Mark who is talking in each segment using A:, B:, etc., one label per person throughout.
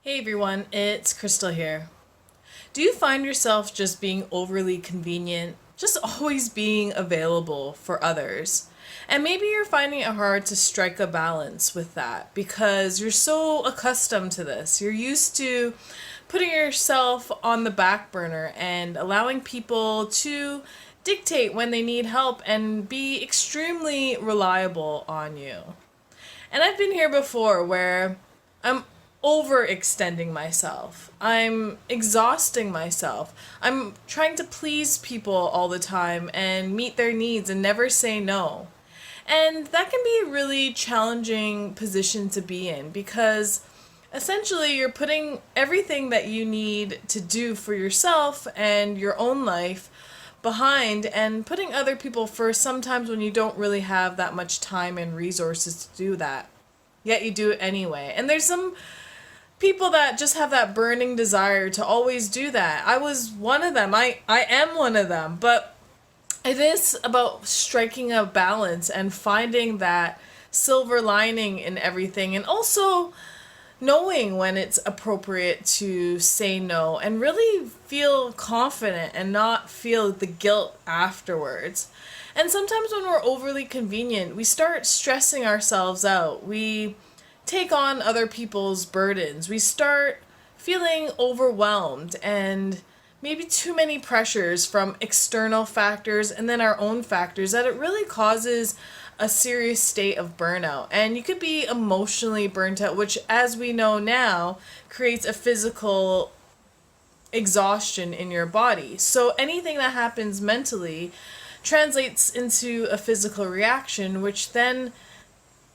A: Hey everyone, it's Crystal here. Do you find yourself just being overly convenient, just always being available for others? And maybe you're finding it hard to strike a balance with that because you're so accustomed to this. You're used to putting yourself on the back burner and allowing people to dictate when they need help and be extremely reliable on you. And I've been here before where I'm overextending myself. I'm exhausting myself. I'm trying to please people all the time and meet their needs and never say no. And that can be a really challenging position to be in because essentially you're putting everything that you need to do for yourself and your own life behind and putting other people first sometimes when you don't really have that much time and resources to do that. Yet you do it anyway. And there's some people that just have that burning desire to always do that. I was one of them. I am one of them. But it is about striking a balance and finding that silver lining in everything and also knowing when it's appropriate to say no and really feel confident and not feel the guilt afterwards. And sometimes when we're overly convenient, we start stressing ourselves out. We take on other people's burdens. We start feeling overwhelmed and maybe too many pressures from external factors and then our own factors that it really causes a serious state of burnout. And you could be emotionally burnt out, which, as we know now, creates a physical exhaustion in your body. So anything that happens mentally translates into a physical reaction, which then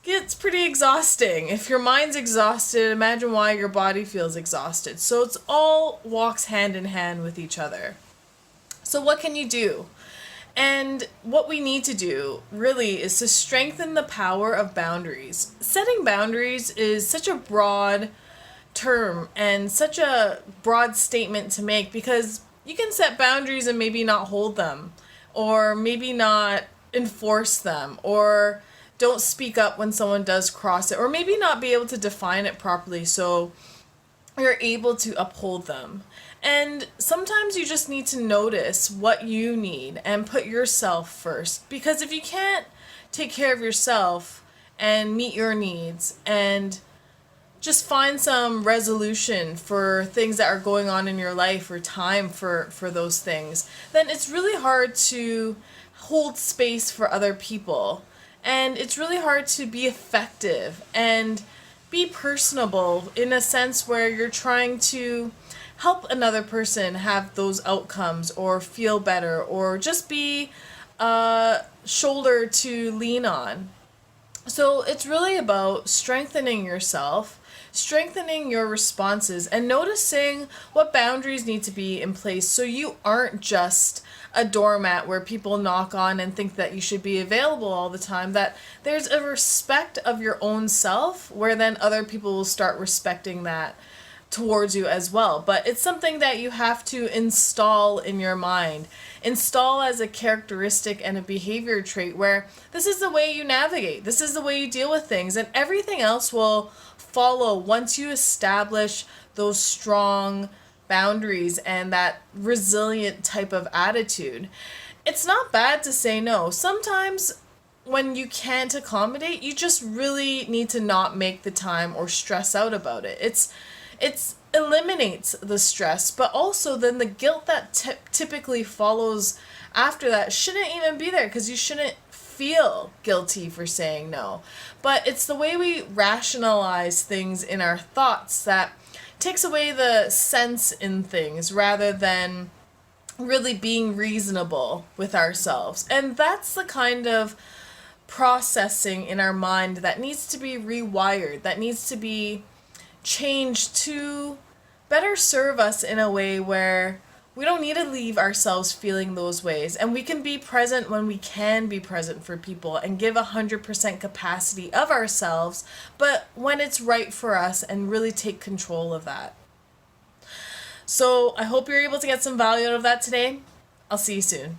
A: gets pretty exhausting. If your mind's exhausted, imagine why your body feels exhausted. So it's all walks hand in hand with each other. So what can you do? And what we need to do really is to strengthen the power of boundaries. Setting boundaries is such a broad term and such a broad statement to make because you can set boundaries and maybe not hold them or maybe not enforce them or don't speak up when someone does cross it or maybe not be able to define it properly so you're able to uphold them. And sometimes you just need to notice what you need and put yourself first. Because if you can't take care of yourself and meet your needs and just find some resolution for things that are going on in your life or time for those things, then it's really hard to hold space for other people. And it's really hard to be effective and be personable in a sense where you're trying to help another person have those outcomes or feel better or just be a shoulder to lean on. So it's really about strengthening yourself, strengthening your responses, and noticing what boundaries need to be in place so you aren't just a doormat where people knock on and think that you should be available all the time, that there's a respect of your own self where then other people will start respecting that towards you as well. But it's something that you have to install in your mind. Install as a characteristic and a behavior trait where this is the way you navigate. This is the way you deal with things. And everything else will follow once you establish those strong boundaries and that resilient type of attitude. It's not bad to say no. Sometimes when you can't accommodate, you just really need to not make the time or stress out about it. It's eliminates the stress, but also then the guilt that typically follows after that shouldn't even be there because you shouldn't feel guilty for saying no. But it's the way we rationalize things in our thoughts that takes away the sense in things rather than really being reasonable with ourselves. And that's the kind of processing in our mind that needs to be rewired, that needs to be changed to better serve us in a way where we don't need to leave ourselves feeling those ways, and we can be present when we can be present for people and give 100% capacity of ourselves, but when it's right for us and really take control of that. So I hope you're able to get some value out of that today. I'll see you soon.